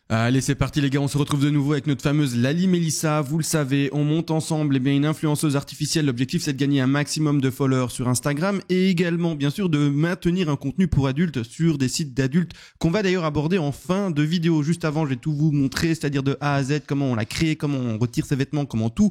Allez, c'est parti les gars, on se retrouve de nouveau avec notre fameuse Lali Melissa. Vous le savez, on monte ensemble une influenceuse artificielle. L'objectif, c'est de gagner un maximum de followers sur Instagram et également, bien sûr, de maintenir un contenu pour adultes sur des sites d'adultes qu'on va d'ailleurs aborder en fin de vidéo. Juste avant, je vais tout vous montrer, c'est-à-dire de A à Z, comment on l'a créé, comment on retire ses vêtements, comment tout,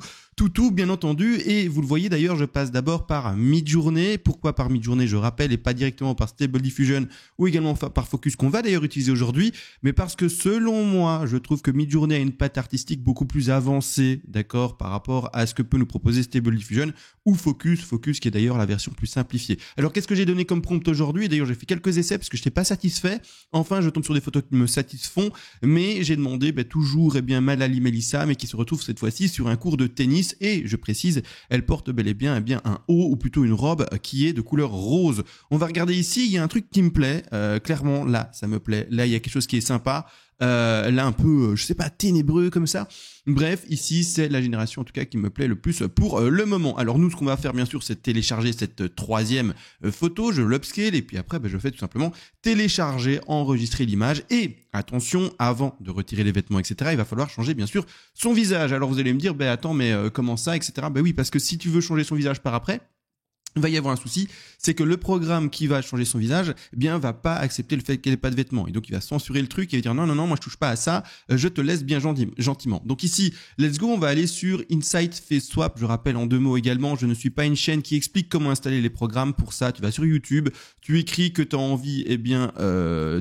bien entendu. Et vous le voyez d'ailleurs, je passe d'abord par Midjourney. Pourquoi par Midjourney, je rappelle, et pas directement par Stable Diffusion ou également par Focus qu'on va d'ailleurs utiliser aujourd'hui, mais parce que selon moi, je trouve que Midjourney a une patte artistique beaucoup plus avancée, d'accord, par rapport à ce que peut nous proposer Stable Diffusion ou Focus qui est d'ailleurs la version plus simplifiée. Alors qu'est-ce que j'ai donné comme prompt aujourd'hui? D'ailleurs, j'ai fait quelques essais parce que je n'étais pas satisfait. Enfin, je tombe sur des photos qui me satisfont, mais j'ai demandé toujours Lali Melissa, mais qui se retrouve cette fois-ci sur un cours de tennis et je précise, elle porte bel et bien un haut ou plutôt une robe qui est de couleur rose. On va regarder ici, il y a un truc qui me plaît, clairement là, ça me plaît. Là, il y a quelque chose qui est sympa. Là un peu, je sais pas, ténébreux comme ça. Bref, ici c'est la génération en tout cas qui me plaît le plus pour le moment. Alors nous, ce qu'on va faire bien sûr, c'est télécharger cette troisième photo, je l'upscale et puis après je fais tout simplement télécharger, enregistrer l'image et attention, avant de retirer les vêtements, etc., il va falloir changer bien sûr son visage. Alors vous allez me dire, attends, mais comment ça, etc. Oui, parce que si tu veux changer son visage par après, il va y avoir un souci, c'est que le programme qui va changer son visage, va pas accepter le fait qu'elle ait pas de vêtements. Et donc, il va censurer le truc et va dire non, moi je touche pas à ça, je te laisse bien gentiment. Donc ici, let's go, on va aller sur Insight Face Swap. Je rappelle en deux mots également, je ne suis pas une chaîne qui explique comment installer les programmes. Pour ça, tu vas sur YouTube, tu écris que tu as envie,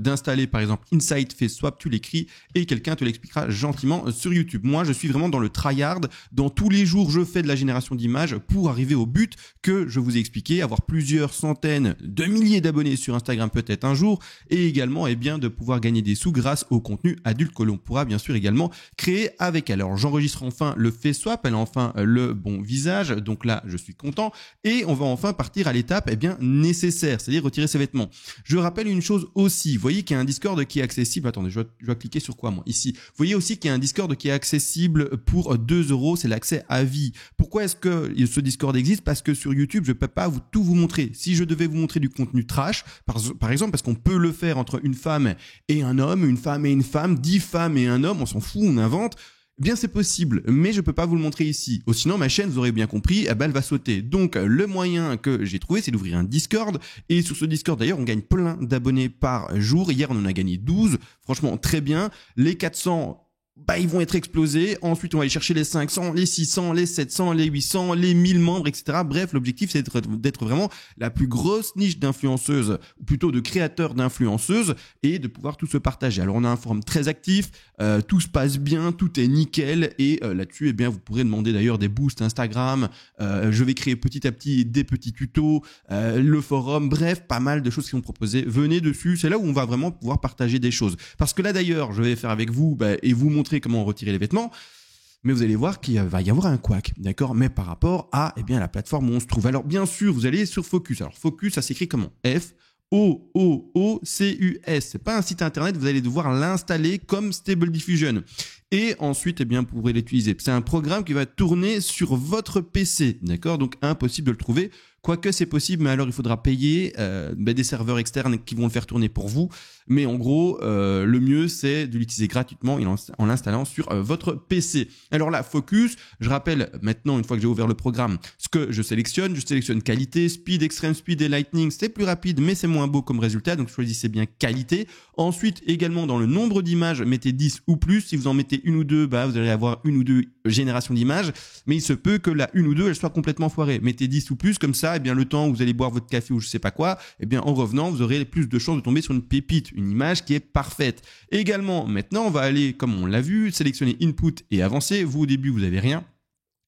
d'installer par exemple Insight Face Swap, tu l'écris et quelqu'un te l'expliquera gentiment sur YouTube. Moi, je suis vraiment dans le tryhard. Dans tous les jours, je fais de la génération d'images pour arriver au but que je vous ai expliqué, avoir plusieurs centaines de milliers d'abonnés sur Instagram peut-être un jour et également de pouvoir gagner des sous grâce au contenu adulte que l'on pourra bien sûr également créer avec elle. Alors j'enregistre enfin le face swap, elle a enfin le bon visage, donc là je suis content et on va enfin partir à l'étape nécessaire, c'est-à-dire retirer ses vêtements. Je rappelle une chose aussi, vous voyez qu'il y a un Discord qui est accessible, attendez je dois cliquer sur quoi moi ici, vous voyez aussi qu'il y a un Discord qui est accessible pour 2€, c'est l'accès à vie. Pourquoi est-ce que ce Discord existe? Parce que sur YouTube je peux pas tout vous montrer. Si je devais vous montrer du contenu trash, par exemple, parce qu'on peut le faire entre une femme et un homme, une femme et une femme, 10 femmes et un homme, on s'en fout, on invente, c'est possible, mais je peux pas vous le montrer ici. Sinon, ma chaîne, vous aurez bien compris, elle va sauter. Donc, le moyen que j'ai trouvé, c'est d'ouvrir un Discord. Et sur ce Discord, d'ailleurs, on gagne plein d'abonnés par jour. Hier, on en a gagné 12. Franchement, très bien. Les 400... ils vont être explosés. Ensuite, on va aller chercher les 500, les 600, les 700, les 800, les 1000 membres, etc. Bref, l'objectif, c'est d'être vraiment la plus grosse niche d'influenceuses, ou plutôt de créateurs d'influenceuses, et de pouvoir tout se partager. Alors, on a un forum très actif, tout se passe bien, tout est nickel, et là-dessus, vous pourrez demander d'ailleurs des boosts Instagram. Je vais créer petit à petit des petits tutos, le forum, bref, pas mal de choses qui sont proposées. Venez dessus, c'est là où on va vraiment pouvoir partager des choses. Parce que là, d'ailleurs, je vais faire avec vous, et vous montrer comment retirer les vêtements, mais vous allez voir qu'il va y avoir un couac, d'accord, mais par rapport à la plateforme où on se trouve. Alors bien sûr, vous allez sur Focus. Alors Focus, ça s'écrit comment? F-O-O-O-C-U-S. C'est pas un site internet, vous allez devoir l'installer comme Stable Diffusion. Et ensuite, vous pourrez l'utiliser. C'est un programme qui va tourner sur votre PC, d'accord? Donc impossible de le trouver. Quoique c'est possible, mais alors il faudra payer des serveurs externes qui vont le faire tourner pour vous. Mais en gros, le mieux, c'est de l'utiliser gratuitement en l'installant sur votre PC. Alors là, Focus, je rappelle maintenant, une fois que j'ai ouvert le programme, ce que je sélectionne qualité, speed, extreme speed et lightning. C'est plus rapide, mais c'est moins beau comme résultat. Donc choisissez bien qualité. Ensuite, également dans le nombre d'images, mettez 10 ou plus. Si vous en mettez une ou deux, vous allez avoir une ou deux générations d'images. Mais il se peut que la une ou deux, elle soit complètement foirée. Mettez 10 ou plus, comme ça, le temps où vous allez boire votre café ou je sais pas quoi, en revenant, vous aurez plus de chances de tomber sur une pépite, une image qui est parfaite. Également, maintenant, on va aller, comme on l'a vu, sélectionner Input et avancer. Vous, au début, vous avez rien.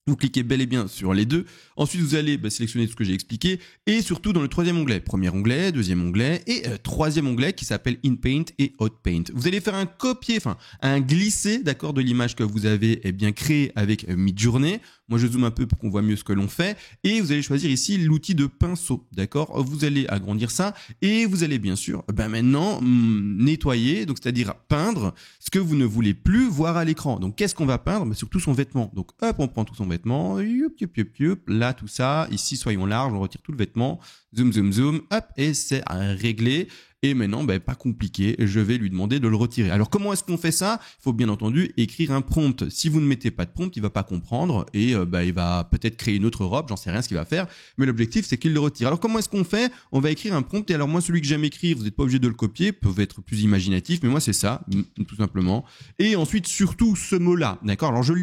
Vous cliquez bel et bien sur les deux. Ensuite, vous allez sélectionner tout ce que j'ai expliqué et surtout dans le troisième onglet. Premier onglet, deuxième onglet et troisième onglet qui s'appelle In Paint et Out Paint. Vous allez faire un glisser, d'accord, de l'image que vous avez créée avec Midjourney. Moi, je zoome un peu pour qu'on voit mieux ce que l'on fait. Et vous allez choisir ici l'outil de pinceau, d'accord? Vous allez agrandir ça et vous allez bien sûr, maintenant, nettoyer, donc c'est-à-dire peindre ce que vous ne voulez plus voir à l'écran. Donc, qu'est-ce qu'on va peindre? Surtout son vêtement. Donc, hop, on prend tout son vêtement. Là, tout ça. Ici, soyons larges, on retire tout le vêtement. Zoom, zoom, zoom. Hop, et c'est réglé. Et maintenant, pas compliqué, je vais lui demander de le retirer. Alors comment est-ce qu'on fait ça? Il faut bien entendu écrire un prompt. Si vous ne mettez pas de prompt, il va pas comprendre et il va peut-être créer une autre robe, j'en sais rien ce qu'il va faire, mais l'objectif c'est qu'il le retire. Alors comment est-ce qu'on fait? On va écrire un prompt et alors moi celui que j'aime écrire, vous n'êtes pas obligé de le copier, peut être plus imaginatif, mais moi c'est ça, tout simplement. Et ensuite surtout ce mot-là, d'accord? Alors je le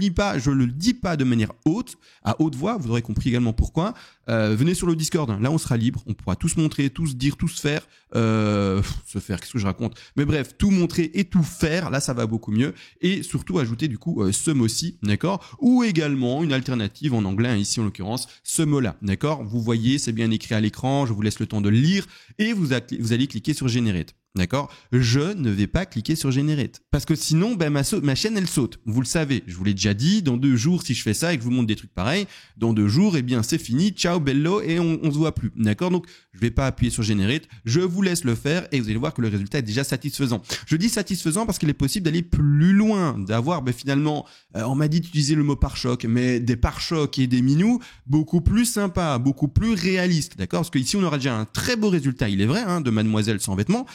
dis pas de manière haute, à haute voix, vous aurez compris également pourquoi. Venez sur le Discord, hein. Là on sera libre, on pourra tous montrer, tous dire, tous faire, qu'est-ce que je raconte? Mais bref, tout montrer et tout faire, là ça va beaucoup mieux. Et surtout ajouter du coup ce mot-ci, d'accord? Ou également une alternative en anglais, hein, ici en l'occurrence, ce mot-là, d'accord? Vous voyez, c'est bien écrit à l'écran, je vous laisse le temps de le lire et vous allez cliquer sur Generate. D'accord? Je ne vais pas cliquer sur Generate. Parce que sinon, ma chaîne, elle saute. Vous le savez. Je vous l'ai déjà dit. Dans 2 jours, si je fais ça et que je vous montre des trucs pareils, dans 2 jours, c'est fini. Ciao, bello. Et on se voit plus. D'accord? Donc, je vais pas appuyer sur Generate. Je vous laisse le faire et vous allez voir que le résultat est déjà satisfaisant. Je dis satisfaisant parce qu'il est possible d'aller plus loin, d'avoir, finalement, on m'a dit d'utiliser le mot pare-choc, mais des pare-chocs et des minous beaucoup plus sympas, beaucoup plus réalistes. D'accord? Parce qu'ici, on aura déjà un très beau résultat. Il est vrai, hein, de Mademoiselle sans vêtements.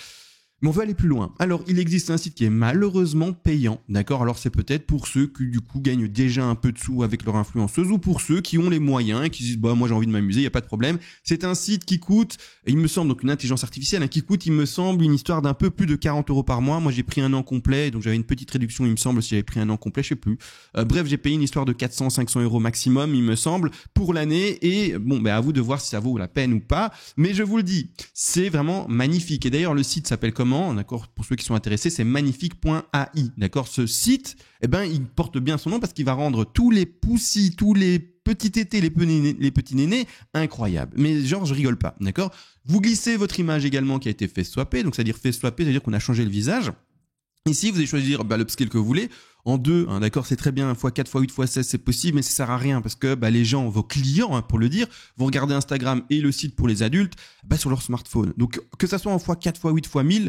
Mais on veut aller plus loin. Alors, il existe un site qui est malheureusement payant, d'accord? Alors, c'est peut-être pour ceux qui, du coup, gagnent déjà un peu de sous avec leur influenceuse ou pour ceux qui ont les moyens et qui disent, moi, j'ai envie de m'amuser, il n'y a pas de problème. C'est un site qui coûte, il me semble, donc une intelligence artificielle, hein, qui coûte, il me semble, une histoire d'un peu plus de 40 € par mois. Moi, j'ai pris un an complet, donc j'avais une petite réduction, il me semble, si j'avais pris un an complet, je sais plus. Bref, j'ai payé une histoire de 400-500 € maximum, il me semble, pour l'année. Et à vous de voir si ça vaut la peine ou pas. Mais je vous le dis, c'est vraiment magnifique. Et d'ailleurs, le site s'appelle comment? D'accord, pour ceux qui sont intéressés, c'est magnifique.ai. D'accord, ce site, il porte bien son nom parce qu'il va rendre tous les poussis, tous les petits tétés, les petits nénés incroyables. Mais genre, je rigole pas. D'accord, vous glissez votre image également qui a été face swappée. Donc, c'est-à-dire face swappée, c'est-à-dire qu'on a changé le visage. Ici, vous allez choisir l'upscale que vous voulez. En 2, hein, d'accord, c'est très bien, x4, x8, x16, c'est possible, mais ça sert à rien parce que les gens, vos clients, hein, pour le dire, vont regarder Instagram et le site pour les adultes sur leur smartphone. Donc, que ça soit en x4, x8, x1000,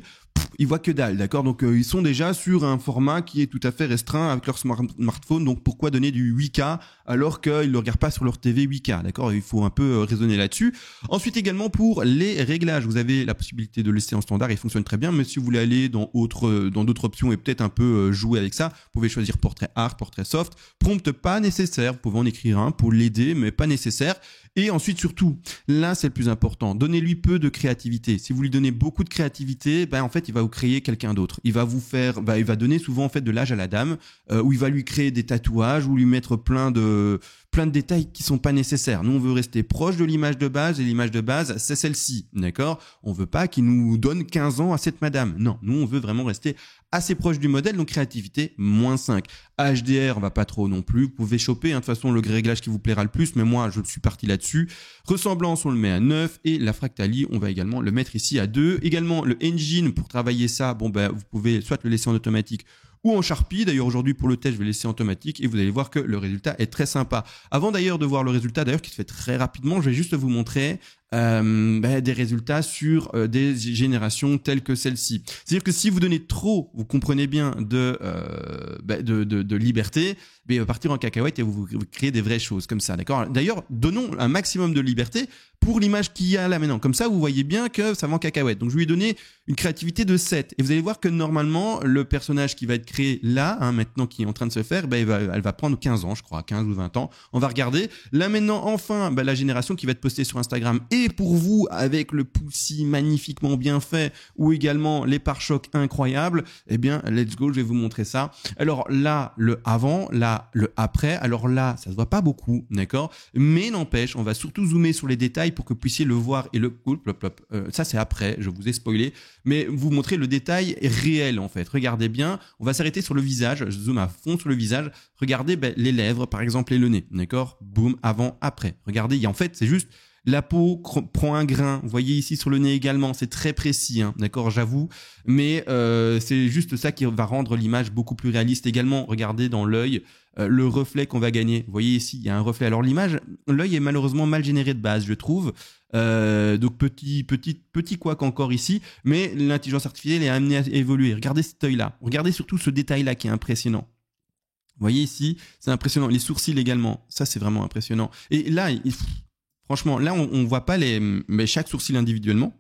ils voient que dalle, d'accord? Donc, ils sont déjà sur un format qui est tout à fait restreint avec leur smartphone. Donc, pourquoi donner du 8K alors qu'ils ne le regardent pas sur leur TV 8K, d'accord? Il faut un peu raisonner là-dessus. Ensuite, également, pour les réglages, vous avez la possibilité de le laisser en standard, il fonctionne très bien, mais si vous voulez aller dans d'autres options et peut-être un peu jouer avec ça, vous pouvez choisir portrait hard, portrait soft, prompt pas nécessaire, vous pouvez en écrire un pour l'aider, mais pas nécessaire. Et ensuite, surtout, là, c'est le plus important. Donnez-lui peu de créativité. Si vous lui donnez beaucoup de créativité, en fait, il va vous créer quelqu'un d'autre. Il va vous faire, il va donner souvent, en fait, de l'âge à la dame, où il va lui créer des tatouages, ou lui mettre plein de détails qui sont pas nécessaires. Nous, on veut rester proche de l'image de base, et l'image de base, c'est celle-ci, d'accord? On veut pas qu'il nous donne 15 ans à cette madame. Non, nous, on veut vraiment rester assez proche du modèle, donc créativité, -5. HDR, va pas trop non plus. Vous pouvez choper, de toute façon, le réglage qui vous plaira le plus, mais moi, je suis parti là-dessus. Ressemblance, on le met à 9, et la fractalie, on va également le mettre ici à 2. Également, le engine, pour travailler ça, vous pouvez soit le laisser en automatique ou en Sharpie. D'ailleurs, aujourd'hui, pour le test, je vais laisser en automatique et vous allez voir que le résultat est très sympa. Avant d'ailleurs de voir le résultat, d'ailleurs, qui se fait très rapidement, je vais juste vous montrer des résultats sur des générations telles que celle-ci. C'est-à-dire que si vous donnez trop, vous comprenez bien, de liberté, il va partir en cacahuète et vous créez des vraies choses comme ça, d'accord? D'ailleurs, donnons un maximum de liberté pour l'image qu'il y a là maintenant. Comme ça, vous voyez bien que ça va en cacahuète. Donc, je lui ai donné une créativité de 7. Et vous allez voir que normalement, le personnage qui va être créé là, maintenant qui est en train de se faire, elle va prendre 15 ans, je crois, 15 ou 20 ans. On va regarder. Là maintenant, enfin, la génération qui va être postée sur Instagram et pour vous, avec le poussi magnifiquement bien fait ou également les pare-chocs incroyables, let's go, je vais vous montrer ça. Alors là, le avant, là, le après. Alors là, ça se voit pas beaucoup, d'accord? Mais n'empêche, on va surtout zoomer sur les détails pour que vous puissiez le voir et le... ça, c'est après, je vous ai spoilé. Mais vous montrer le détail réel, en fait. Regardez bien, on va s'arrêter sur le visage. Je zoome à fond sur le visage. Regardez les lèvres, par exemple, et le nez, d'accord? Boum, avant, après. Regardez, en fait, c'est juste... La peau prend un grain, vous voyez ici sur le nez également, c'est très précis, d'accord, j'avoue, mais c'est juste ça qui va rendre l'image beaucoup plus réaliste également. Regardez dans l'œil, le reflet qu'on va gagner, vous voyez ici, il y a un reflet. Alors l'œil est malheureusement mal généré de base, je trouve, donc petit couac encore ici, mais l'intelligence artificielle est amenée à évoluer. Regardez cet œil-là, regardez surtout ce détail-là qui est impressionnant. Vous voyez ici, c'est impressionnant, les sourcils également, ça c'est vraiment impressionnant. Et là, franchement, là, on voit pas chaque sourcil individuellement.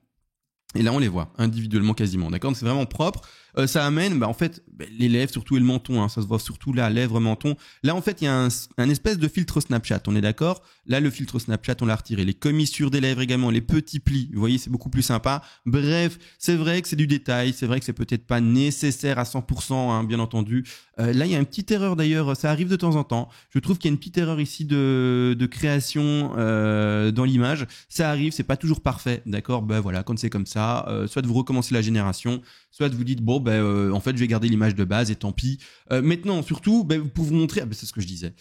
Et là, on les voit individuellement quasiment, d'accord? C'est vraiment propre. Ça amène, en fait, les lèvres surtout et le menton. Ça se voit surtout là, lèvres, menton. Là, en fait, il y a un espèce de filtre Snapchat. On est d'accord? Là, le filtre Snapchat, on l'a retiré. Les commissures des lèvres également, les petits plis. Vous voyez, c'est beaucoup plus sympa. Bref, c'est vrai que c'est du détail. C'est vrai que c'est peut-être pas nécessaire à 100%, bien entendu. Là, il y a une petite erreur d'ailleurs. Ça arrive de temps en temps. Je trouve qu'il y a une petite erreur ici de création dans l'image. Ça arrive, c'est pas toujours parfait, d'accord? Voilà, quand c'est comme ça, soit vous recommencez la génération, soit vous dites en fait je vais garder l'image de base et tant pis. Maintenant surtout pour vous montrer, c'est ce que je disais.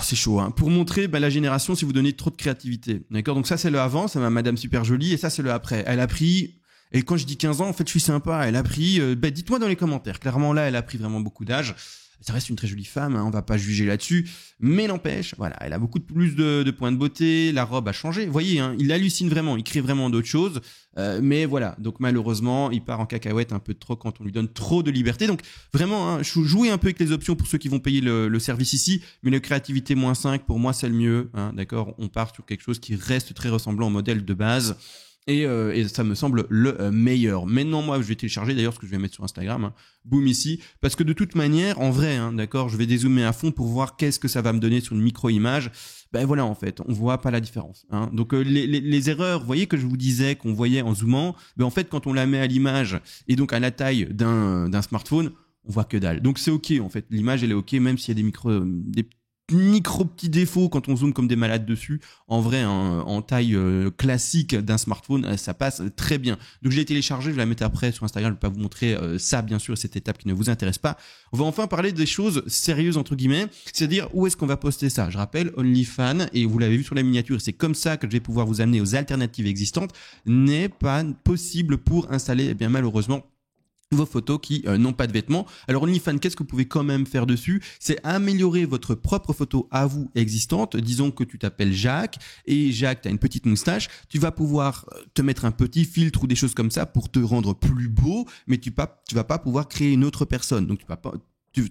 C'est chaud, pour montrer la génération si vous donnez trop de créativité, d'accord? Donc ça c'est le avant, c'est ma madame super jolie, et ça c'est le après. Elle a pris, et quand je dis 15 ans, en fait je suis sympa, elle a pris, dites-moi dans les commentaires, clairement là elle a pris vraiment beaucoup d'âge. Ça reste une très jolie femme, on va pas juger là-dessus, mais n'empêche, voilà, elle a beaucoup plus de points de beauté, la robe a changé, vous voyez, il hallucine vraiment, il crée vraiment d'autres choses, mais voilà, donc malheureusement, il part en cacahuète un peu trop quand on lui donne trop de liberté, donc vraiment, jouez un peu avec les options pour ceux qui vont payer le service ici, mais le créativité -5, pour moi c'est le mieux, d'accord, on part sur quelque chose qui reste très ressemblant au modèle de base. Et ça me semble le meilleur. Maintenant, moi, je vais télécharger d'ailleurs ce que je vais mettre sur Instagram, boum ici, parce que de toute manière, en vrai, d'accord, je vais dézoomer à fond pour voir qu'est-ce que ça va me donner sur une micro-image. Voilà, en fait, on voit pas la différence. Donc les erreurs, vous voyez que je vous disais qu'on voyait en zoomant, en fait, quand on la met à l'image et donc à la taille d'un smartphone, on voit que dalle. Donc c'est ok, en fait, l'image elle est ok, même s'il y a des micro petits défauts quand on zoome comme des malades dessus. En vrai, en taille classique d'un smartphone, ça passe très bien. Donc je l'ai téléchargé, je vais la mettre après sur Instagram, je vais pas vous montrer ça bien sûr, cette étape qui ne vous intéresse pas. On va enfin parler des choses sérieuses entre guillemets, c'est-à-dire où est-ce qu'on va poster ça. Je rappelle, OnlyFans, et vous l'avez vu sur la miniature, c'est comme ça que je vais pouvoir vous amener aux alternatives existantes, n'est pas possible pour installer, malheureusement, vos photos qui n'ont pas de vêtements. Alors OnlyFans, qu'est-ce que vous pouvez quand même faire dessus? C'est améliorer votre propre photo à vous existante. Disons que tu t'appelles Jacques et Jacques, tu as une petite moustache. Tu vas pouvoir te mettre un petit filtre ou des choses comme ça pour te rendre plus beau, mais tu vas pas pouvoir créer une autre personne. Donc tu vas pas...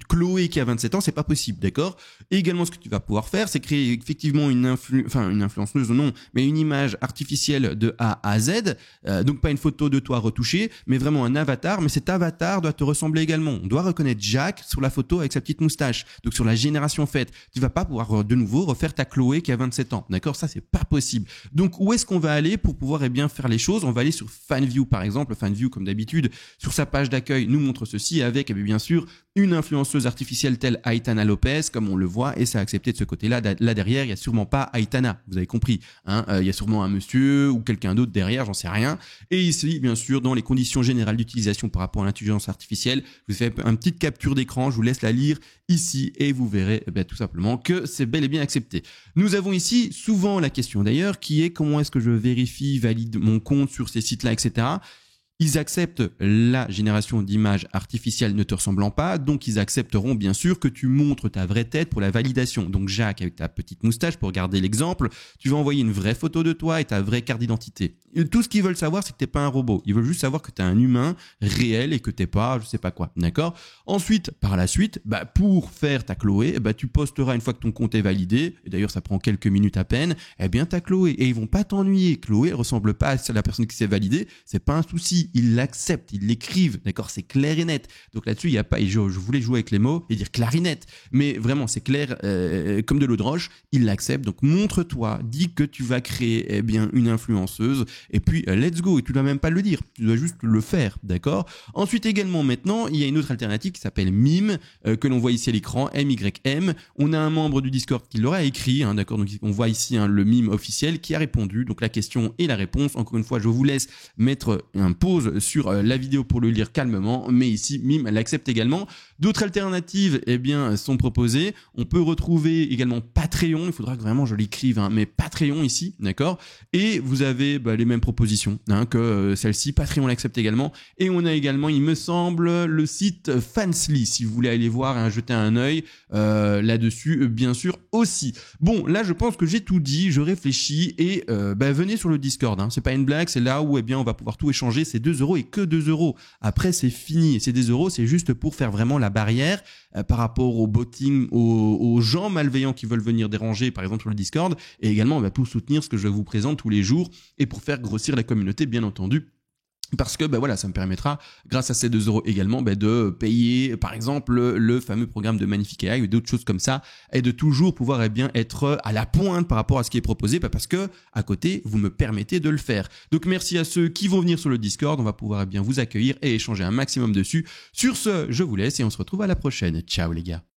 Chloé qui a 27 ans, c'est pas possible, d'accord? Et également, ce que tu vas pouvoir faire, c'est créer effectivement une influenceuse, non, mais une image artificielle de A à Z. Donc pas une photo de toi retouchée, mais vraiment un avatar. Mais cet avatar doit te ressembler également. On doit reconnaître Jacques sur la photo avec sa petite moustache. Donc sur la génération faite, tu vas pas pouvoir de nouveau refaire ta Chloé qui a 27 ans, d'accord? Ça, c'est pas possible. Donc où est-ce qu'on va aller pour pouvoir faire les choses? On va aller sur FanView par exemple. FanView, comme d'habitude, sur sa page d'accueil, nous montre ceci avec, bien sûr, une influenceuse artificielle telle Aitana Lopez, comme on le voit, et c'est accepté de ce côté-là. Là derrière, il y a sûrement pas Aitana, vous avez compris. Il y a sûrement un monsieur ou quelqu'un d'autre derrière, j'en sais rien. Et ici, bien sûr, dans les conditions générales d'utilisation par rapport à l'intelligence artificielle, je vous fais une petite capture d'écran, je vous laisse la lire ici et vous verrez tout simplement que c'est bel et bien accepté. Nous avons ici souvent la question d'ailleurs qui est comment est-ce que je vérifie, valide mon compte sur ces sites-là, etc. Ils acceptent la génération d'images artificielles ne te ressemblant pas, donc ils accepteront bien sûr que tu montres ta vraie tête pour la validation. Donc Jacques, avec ta petite moustache, pour garder l'exemple, tu vas envoyer une vraie photo de toi et ta vraie carte d'identité. Tout ce qu'ils veulent savoir, c'est que t'es pas un robot. Ils veulent juste savoir que t'es un humain réel et que t'es pas, je sais pas quoi, d'accord? Ensuite, par la suite, pour faire ta Chloé, tu posteras une fois que ton compte est validé, et d'ailleurs ça prend quelques minutes à peine, ta Chloé, et ils vont pas t'ennuyer. Chloé ressemble pas à la personne qui s'est validée, c'est pas un souci. Ils l'acceptent, ils l'écrivent, d'accord, c'est clair et net. Donc là-dessus, il y a pas, et je voulais jouer avec les mots et dire clarinette, mais vraiment c'est clair comme de l'eau de roche, ils l'acceptent. Donc montre-toi, dis que tu vas créer une influenceuse, et puis let's go. Et tu dois même pas le dire, tu dois juste le faire, d'accord. Ensuite également maintenant, il y a une autre alternative qui s'appelle Mime, que l'on voit ici à l'écran, MYM. On a un membre du Discord qui l'aura écrit, d'accord. Donc on voit ici le Mime officiel qui a répondu. Donc la question et la réponse. Encore une fois, je vous laisse mettre un pause sur la vidéo pour le lire calmement, mais ici Mime l'accepte également. D'autres alternatives sont proposées. On peut retrouver également Patreon, il faudra que vraiment je l'écrive, mais Patreon ici, d'accord. Et vous avez les mêmes propositions que celle-ci. Patreon l'accepte également. Et on a également, il me semble, le site Fansly, si vous voulez aller voir, jeter un œil là-dessus, bien sûr aussi. Bon, là je pense que j'ai tout dit, je réfléchis et venez sur le Discord. C'est pas une blague, c'est là où on va pouvoir tout échanger. C'est 2 € et que 2 €. Après c'est fini. Ces 2 €, c'est juste pour faire vraiment la barrière par rapport au botting, aux gens malveillants qui veulent venir déranger, par exemple sur le Discord, et également pour soutenir ce que je vous présente tous les jours et pour faire grossir la communauté, bien entendu. Parce que voilà, ça me permettra, grâce à ces 2 € également, de payer, par exemple, le fameux programme de Magnifique AI ou d'autres choses comme ça, et de toujours pouvoir être à la pointe par rapport à ce qui est proposé, parce que à côté, vous me permettez de le faire. Donc merci à ceux qui vont venir sur le Discord, on va pouvoir vous accueillir et échanger un maximum dessus. Sur ce, je vous laisse et on se retrouve à la prochaine. Ciao les gars.